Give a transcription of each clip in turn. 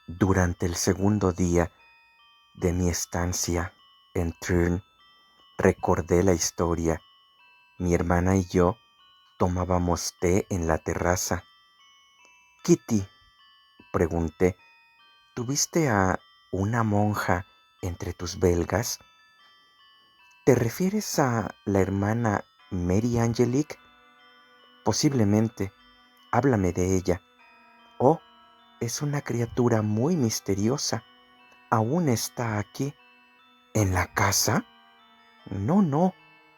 Durante el segundo día de mi estancia en Trun, recordé la historia. Mi hermana y yo tomábamos té en la terraza. Kitty, pregunté, ¿tuviste a una monja entre tus belgas? ¿Te refieres a la hermana Mary Angelique? Posiblemente. Háblame de ella. Oh, es una criatura muy misteriosa. ¿Aún está aquí? ¿En la casa? No, no,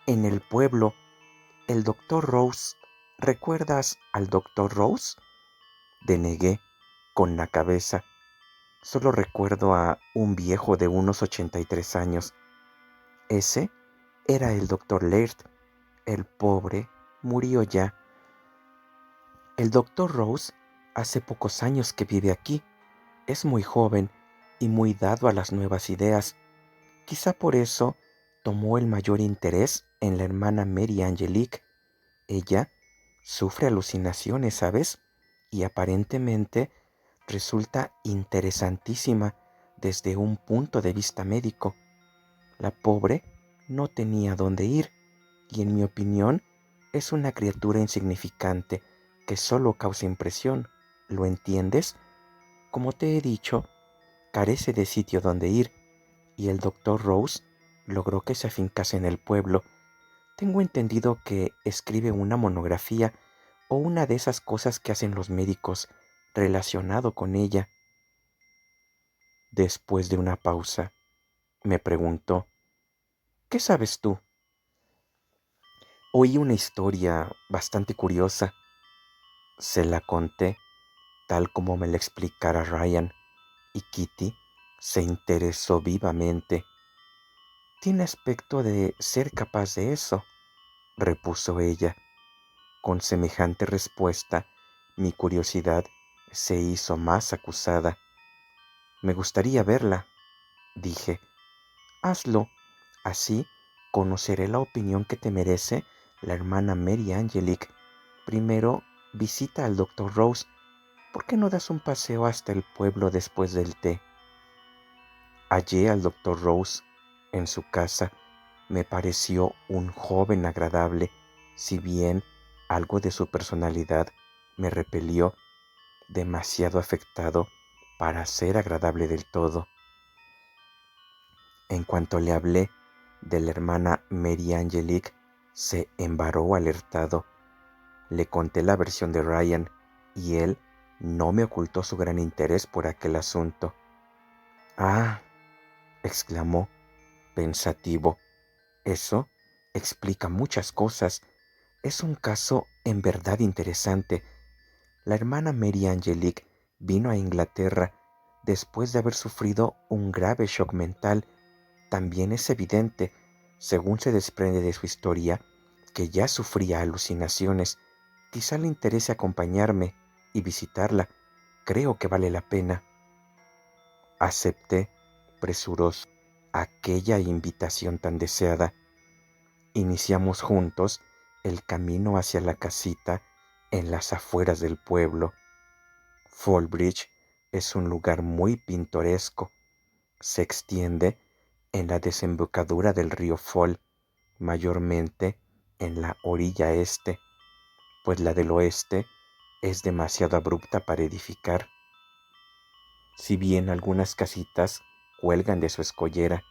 en el pueblo. El doctor Rose. ¿Recuerdas al doctor Rose? Denegué con la cabeza. Solo recuerdo a un viejo de unos 83 años. Ese era el doctor Laird. El pobre murió ya. El doctor Rose hace pocos años que vive aquí. Es muy joven y muy dado a las nuevas ideas. Quizá por eso tomó el mayor interés en la hermana Mary Angelique. Ella sufre alucinaciones, ¿sabes? Y aparentemente resulta interesantísima desde un punto de vista médico. La pobre no tenía dónde ir y en mi opinión es una criatura insignificante que solo causa impresión. ¿Lo entiendes? Como te he dicho, carece de sitio donde ir y el doctor Rose logró que se afincase en el pueblo. Tengo entendido que escribe una monografía o una de esas cosas que hacen los médicos relacionado con ella. Después de una pausa, me preguntó, ¿qué sabes tú? Oí una historia bastante curiosa. Se la conté tal como me la explicara Ryan y Kitty se interesó vivamente. Tiene aspecto de ser capaz de eso, repuso ella. Con semejante respuesta, mi curiosidad se hizo más acusada. Me gustaría verla, dije. Hazlo, así conoceré la opinión que te merece la hermana Mary Angelique. Primero, visita al doctor Rose. ¿Por qué no das un paseo hasta el pueblo después del té? Hallé al doctor Rose en su casa. Me pareció un joven agradable, si bien algo de su personalidad me repelió, demasiado afectado para ser agradable del todo. En cuanto le hablé de la hermana Mary Angelique, se embaró alertado. Le conté la versión de Ryan y él no me ocultó su gran interés por aquel asunto. Ah, exclamó, pensativo, eso explica muchas cosas. Es un caso en verdad interesante. La hermana Mary Angelique vino a Inglaterra después de haber sufrido un grave shock mental. También es evidente, según se desprende de su historia, que ya sufría alucinaciones. Quizá le interese acompañarme y visitarla. Creo que vale la pena. Acepté, presuroso, aquella invitación tan deseada. Iniciamos juntos el camino hacia la casita en las afueras del pueblo. Fallbridge es un lugar muy pintoresco. Se extiende en la desembocadura del río Fall, mayormente en la orilla este, pues la del oeste es demasiado abrupta para edificar. Si bien algunas casitas cuelgan de su escollera,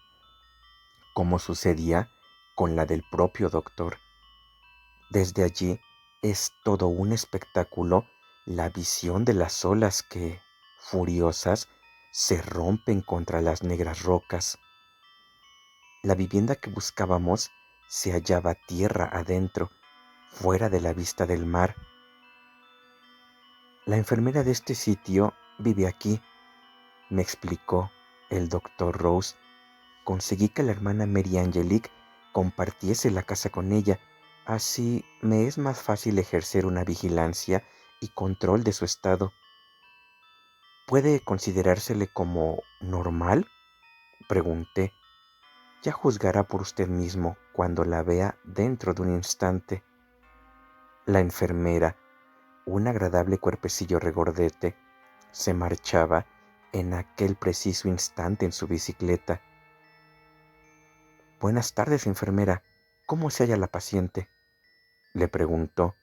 como sucedía con la del propio doctor. Desde allí es todo un espectáculo la visión de las olas que, furiosas, se rompen contra las negras rocas. La vivienda que buscábamos se hallaba tierra adentro, fuera de la vista del mar. La enfermera de este sitio vive aquí, me explicó el doctor Rose. Conseguí que la hermana Mary Angelique compartiese la casa con ella, así me es más fácil ejercer una vigilancia y control de su estado. ¿Puede considerársele como normal? Pregunté. Ya juzgará por usted mismo cuando la vea dentro de un instante. La enfermera, un agradable cuerpecillo regordete, se marchaba en aquel preciso instante en su bicicleta. «Buenas tardes, enfermera. ¿Cómo se halla la paciente?», le preguntó.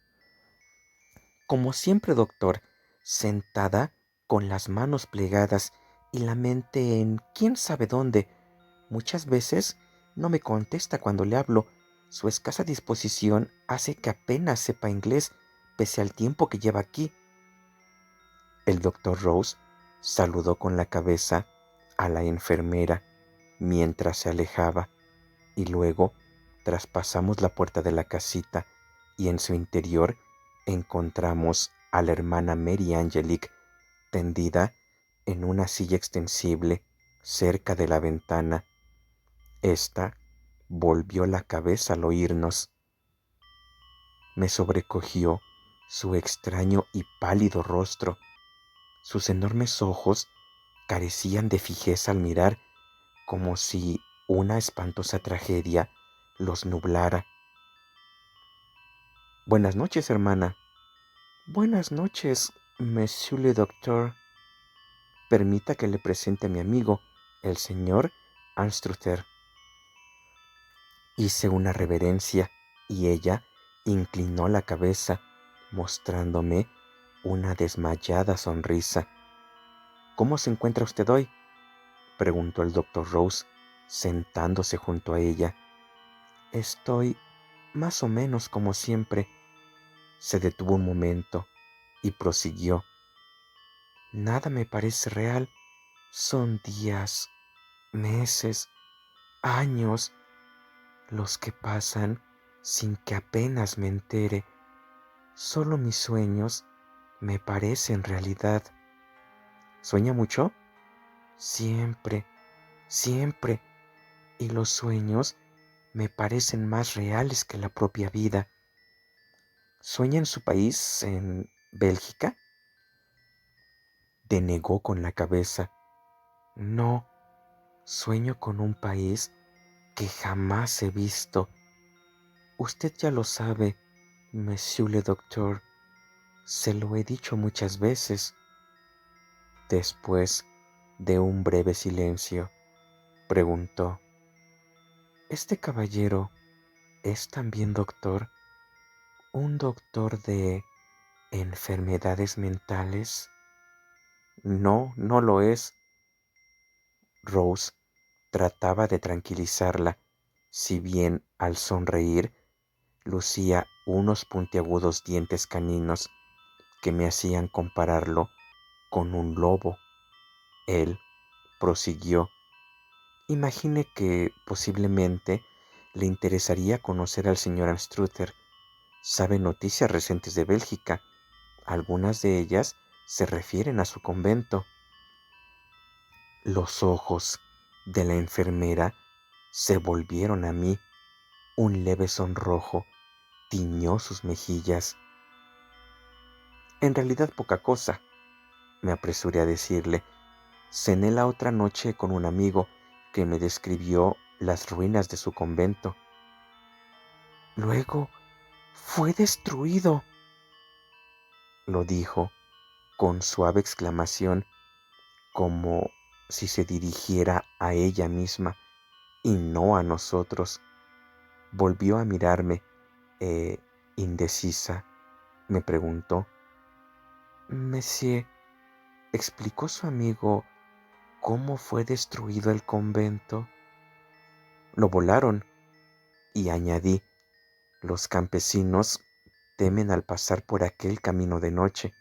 «Como siempre, doctor, sentada, con las manos plegadas y la mente en quién sabe dónde. Muchas veces no me contesta cuando le hablo. Su escasa disposición hace que apenas sepa inglés, pese al tiempo que lleva aquí». El doctor Rose saludó con la cabeza a la enfermera mientras se alejaba, y luego traspasamos la puerta de la casita y en su interior encontramos a la hermana Mary Angelique tendida en una silla extensible cerca de la ventana. Esta volvió la cabeza al oírnos. Me sobrecogió su extraño y pálido rostro. Sus enormes ojos carecían de fijeza al mirar, como si una espantosa tragedia los nublara. «Buenas noches, hermana». «Buenas noches, monsieur le docteur. Permita que le presente a mi amigo, el señor Anstruther». Hice una reverencia y ella inclinó la cabeza, mostrándome una desmayada sonrisa. «¿Cómo se encuentra usted hoy?», preguntó el doctor Rose, sentándose junto a ella. «Estoy más o menos como siempre». Se detuvo un momento y prosiguió. «Nada me parece real. Son días, meses, años los que pasan sin que apenas me entere. Solo mis sueños me parecen realidad». «¿Sueña mucho?». «Siempre, siempre. Y los sueños me parecen más reales que la propia vida». «¿Sueña en su país, en Bélgica?». Denegó con la cabeza. «No, sueño con un país que jamás he visto. Usted ya lo sabe, monsieur le docteur. Se lo he dicho muchas veces». Después de un breve silencio, preguntó: «¿Este caballero es también doctor? ¿Un doctor de enfermedades mentales?». «No, no lo es». Rose trataba de tranquilizarla, si bien al sonreír lucía unos puntiagudos dientes caninos que me hacían compararlo con un lobo. Él prosiguió: «Imagine que posiblemente le interesaría conocer al señor Anstruther. Sabe noticias recientes de Bélgica. Algunas de ellas se refieren a su convento». Los ojos de la enfermera se volvieron a mí. Un leve sonrojo tiñó sus mejillas. «En realidad poca cosa», me apresuré a decirle. «Cené la otra noche con un amigo que me describió las ruinas de su convento». «Luego fue destruido», lo dijo con suave exclamación, como si se dirigiera a ella misma y no a nosotros. Volvió a mirarme, indecisa. Me preguntó: «Monsieur, ¿explicó su amigo cómo fue destruido el convento?». «Lo volaron», y añadí: «Los campesinos temen al pasar por aquel camino de noche».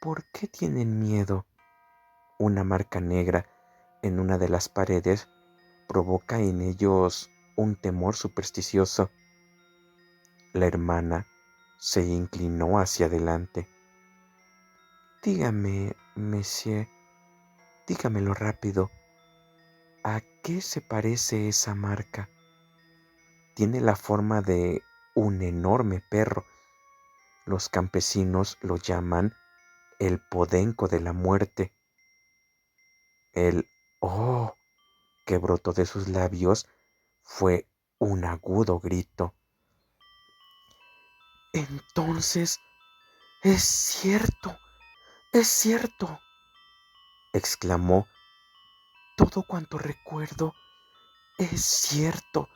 «¿Por qué tienen miedo?». «Una marca negra en una de las paredes provoca en ellos un temor supersticioso». La hermana se inclinó hacia adelante. «Dígame, monsieur, dígamelo rápido. ¿A qué se parece esa marca?». «Tiene la forma de un enorme perro. Los campesinos lo llaman el podenco de la muerte». El «oh» que brotó de sus labios fue un agudo grito. «Entonces, es cierto, es cierto». exclamó. Todo cuanto recuerdo es cierto.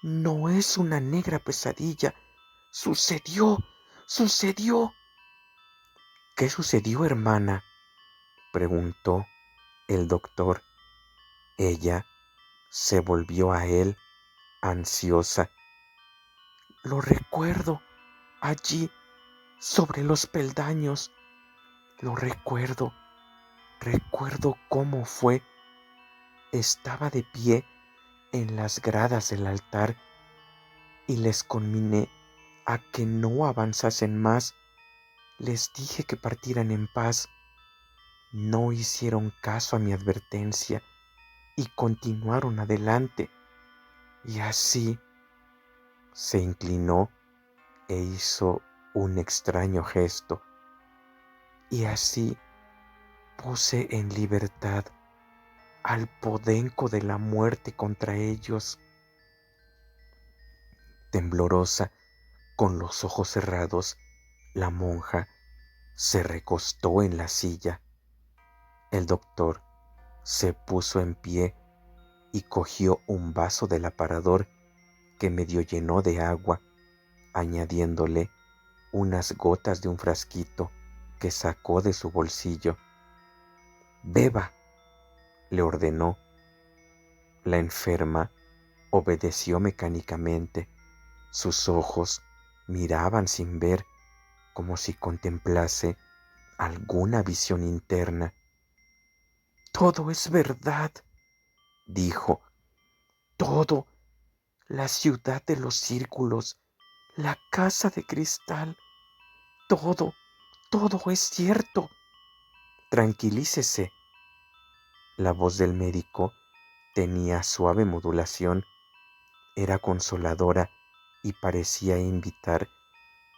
No es una negra pesadilla. Sucedió, sucedió. ¿Qué sucedió, hermana?, preguntó el doctor. Ella se volvió a él, ansiosa. Lo recuerdo, allí, sobre los peldaños. Lo recuerdo. Recuerdo cómo fue. Estaba de pie en las gradas del altar y les conminé a que no avanzasen más. Les dije que partieran en paz. No hicieron caso a mi advertencia y continuaron adelante. Y así se inclinó e hizo un extraño gesto. Y así puse en libertad al podenco de la muerte contra ellos. Temblorosa, con los ojos cerrados, la monja se recostó en la silla. El doctor se puso en pie y cogió un vaso del aparador que medio llenó de agua, añadiéndole unas gotas de un frasquito que sacó de su bolsillo. «Beba», le ordenó. La enferma obedeció mecánicamente. Sus ojos miraban sin ver, como si contemplase alguna visión interna. «Todo es verdad», dijo. «Todo. La ciudad de los círculos, la casa de cristal. Todo, todo es cierto. Tranquilícese». La voz del médico tenía suave modulación, era consoladora y parecía invitar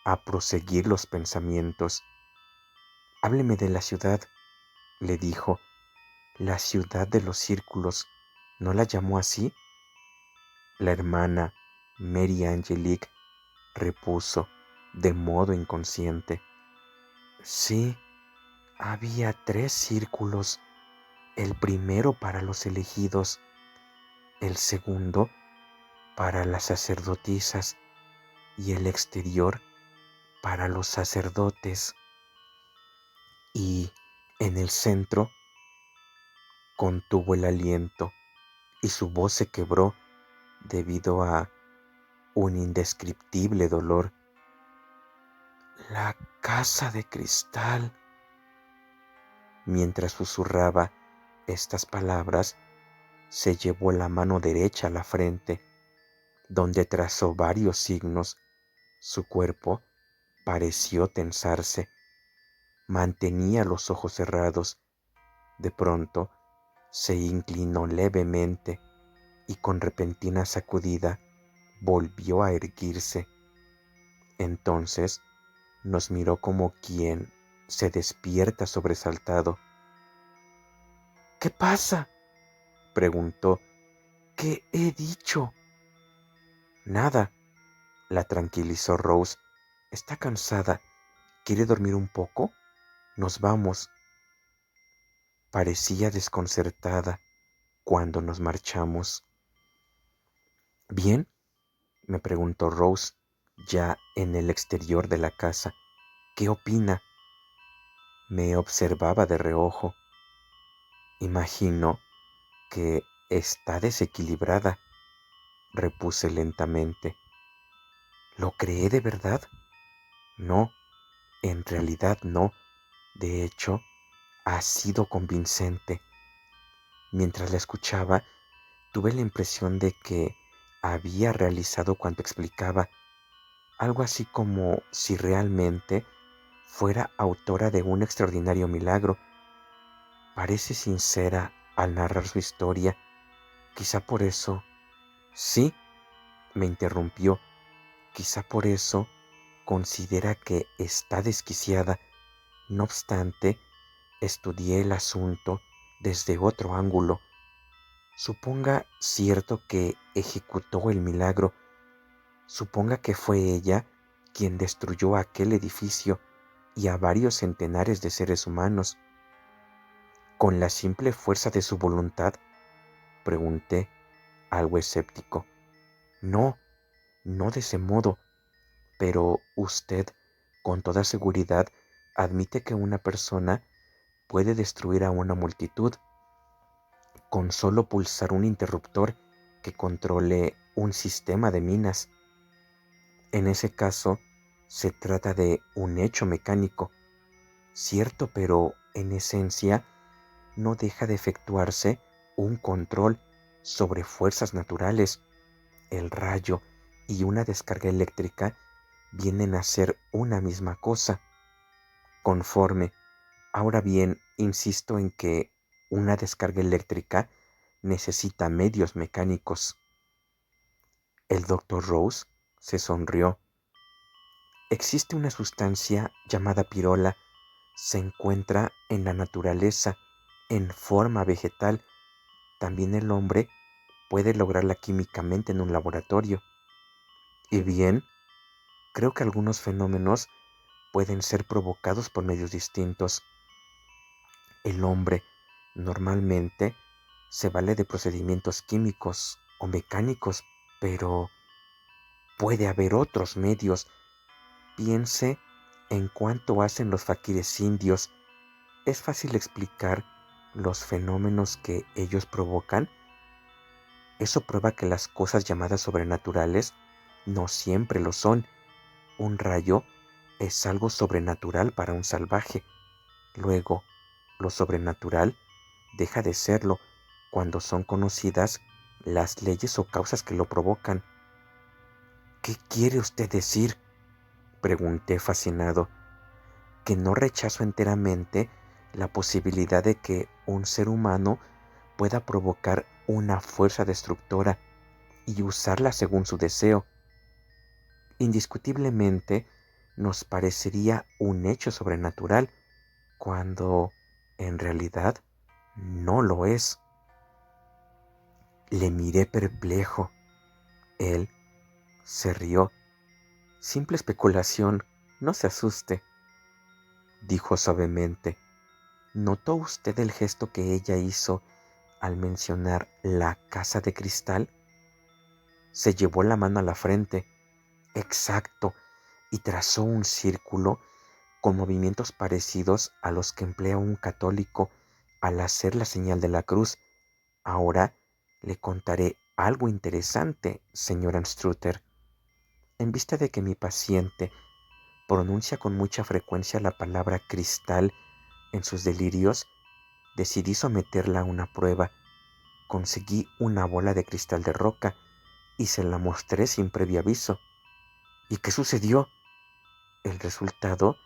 a proseguir los pensamientos. «Hábleme de la ciudad», le dijo. «La ciudad de los círculos, ¿no la llamó así?». La hermana Mary Angelique repuso de modo inconsciente. «Sí, había 3 círculos, el primero para los elegidos, el segundo para las sacerdotisas y el exterior para los sacerdotes. Y en el centro», contuvo el aliento y su voz se quebró debido a un indescriptible dolor. «La casa de cristal». Mientras susurraba estas palabras, se llevó la mano derecha a la frente, donde trazó varios signos. Su cuerpo pareció tensarse. Mantenía los ojos cerrados. De pronto, se inclinó levemente y con repentina sacudida volvió a erguirse. Entonces nos miró como quien se despierta sobresaltado. «¿Qué pasa?», preguntó. «¿Qué he dicho?». «Nada», la tranquilizó Rose. «Está cansada. ¿Quiere dormir un poco? Nos vamos». Parecía desconcertada cuando nos marchamos. «¿Bien?», me preguntó Rose, ya en el exterior de la casa. «¿Qué opina?». Me observaba de reojo. «Imagino que está desequilibrada», repuse lentamente. «¿Lo cree de verdad?». «No, en realidad no. De hecho, ha sido convincente». Mientras la escuchaba, tuve la impresión de que había realizado cuanto explicaba, algo así como si realmente fuera autora de un extraordinario milagro. Parece sincera al narrar su historia. Quizá por eso... «Sí», me interrumpió, «quizá por eso considera que está desquiciada. No obstante, estudié el asunto desde otro ángulo. Suponga cierto que ejecutó el milagro. Suponga que fue ella quien destruyó aquel edificio y a varios centenares de seres humanos. ¿Con la simple fuerza de su voluntad? Pregunté, algo escéptico. No, no de ese modo, pero usted, con toda seguridad, admite que una persona puede destruir a una multitud con solo pulsar un interruptor que controle un sistema de minas. En ese caso, se trata de un hecho mecánico, cierto, pero en esencia no deja de efectuarse un control sobre fuerzas naturales. El rayo y una descarga eléctrica vienen a ser una misma cosa. Conforme. Ahora bien, insisto en que una descarga eléctrica necesita medios mecánicos. El doctor Rose se sonrió. Existe una sustancia llamada pirola. Se encuentra en la naturaleza, en forma vegetal. También el hombre puede lograrla químicamente en un laboratorio. Y bien, creo que algunos fenómenos pueden ser provocados por medios distintos. El hombre normalmente se vale de procedimientos químicos o mecánicos, pero puede haber otros medios. Piense en cuánto hacen los faquires indios. Es fácil explicar los fenómenos que ellos provocan. Eso prueba que las cosas llamadas sobrenaturales no siempre lo son. Un rayo es algo sobrenatural para un salvaje. Luego, lo sobrenatural deja de serlo cuando son conocidas las leyes o causas que lo provocan. ¿Qué quiere usted decir? Pregunté fascinado. Que no rechazo enteramente la posibilidad de que un ser humano pueda provocar una fuerza destructora y usarla según su deseo. Indiscutiblemente nos parecería un hecho sobrenatural cuando en realidad no lo es. Le miré perplejo. Él se rió. Simple especulación, no se asuste, dijo suavemente. ¿Notó usted el gesto que ella hizo al mencionar la casa de cristal? Se llevó la mano a la frente. Exacto, y trazó un círculo con movimientos parecidos a los que emplea un católico al hacer la señal de la cruz. Ahora le contaré algo interesante, señor Anstrutter. En vista de que mi paciente pronuncia con mucha frecuencia la palabra cristal en sus delirios, decidí someterla a una prueba. Conseguí una bola de cristal de roca y se la mostré sin previo aviso. ¿Y qué sucedió? El resultado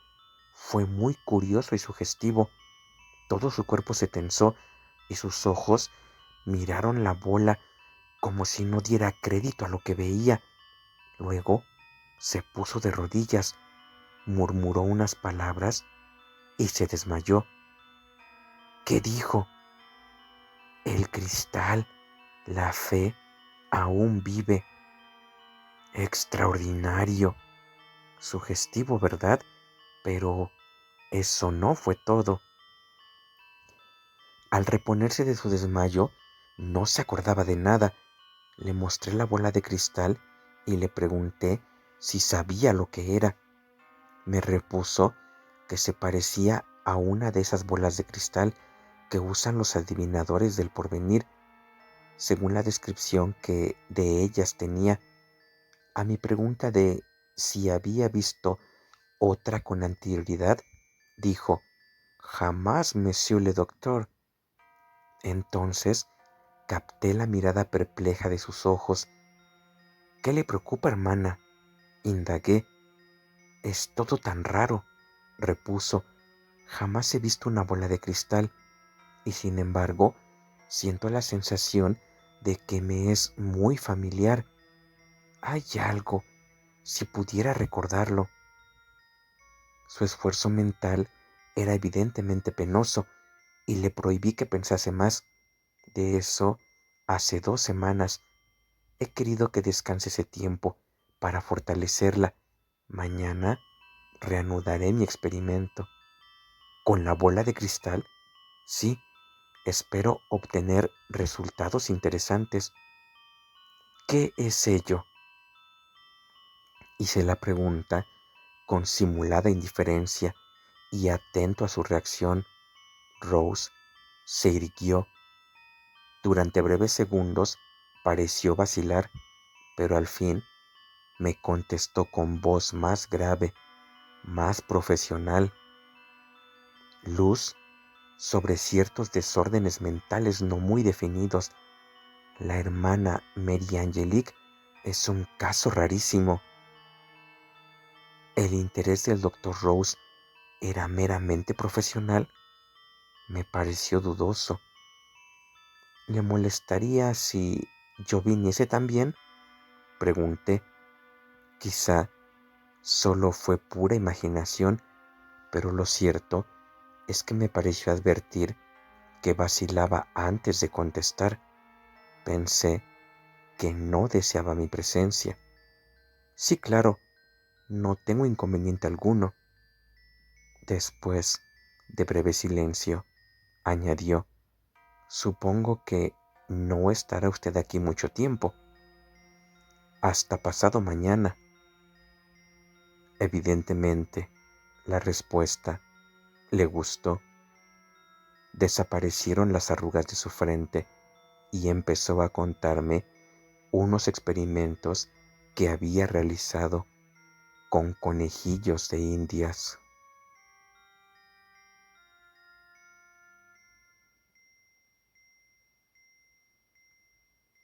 fue muy curioso y sugestivo. Todo su cuerpo se tensó y sus ojos miraron la bola como si no diera crédito a lo que veía. Luego se puso de rodillas, murmuró unas palabras y se desmayó. ¿Qué dijo? El cristal, la fe, aún vive. Extraordinario. Sugestivo, ¿verdad? Pero eso no fue todo. Al reponerse de su desmayo, no se acordaba de nada. Le mostré la bola de cristal y le pregunté si sabía lo que era. Me repuso que se parecía a una de esas bolas de cristal que usan los adivinadores del porvenir, según la descripción que de ellas tenía. A mi pregunta de si había visto otra con anterioridad, dijo: «Jamás, monsieur le docteur». Entonces capté la mirada perpleja de sus ojos. «¿Qué le preocupa, hermana?», indagué. «Es todo tan raro», repuso. «Jamás he visto una bola de cristal y sin embargo siento la sensación de que me es muy familiar. Hay algo, si pudiera recordarlo». Su esfuerzo mental era evidentemente penoso y le prohibí que pensase más. De eso, hace 2 semanas. He querido que descanse ese tiempo para fortalecerla. Mañana reanudaré mi experimento. ¿Con la bola de cristal? Sí, Espero obtener resultados interesantes. ¿Qué es ello? Hice la pregunta con simulada indiferencia y atento a su reacción. Rose se irguió. Durante breves segundos pareció vacilar, pero al fin me contestó con voz más grave, más profesional. Luz sobre ciertos desórdenes mentales no muy definidos. La hermana Mary Angelique es un caso rarísimo. El interés del doctor Rose era meramente profesional. Me pareció dudoso. ¿Le molestaría si yo viniese también? Pregunté. Quizá solo fue pura imaginación, pero lo cierto es que me pareció advertir que vacilaba antes de contestar. Pensé que no deseaba mi presencia. Sí, claro, no tengo inconveniente alguno. Después de breve silencio, añadió, supongo que no estará usted aquí mucho tiempo. Hasta pasado mañana. Evidentemente, la respuesta le gustó. Desaparecieron las arrugas de su frente y empezó a contarme unos experimentos que había realizado con conejillos de indias.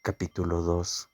Capítulo 2.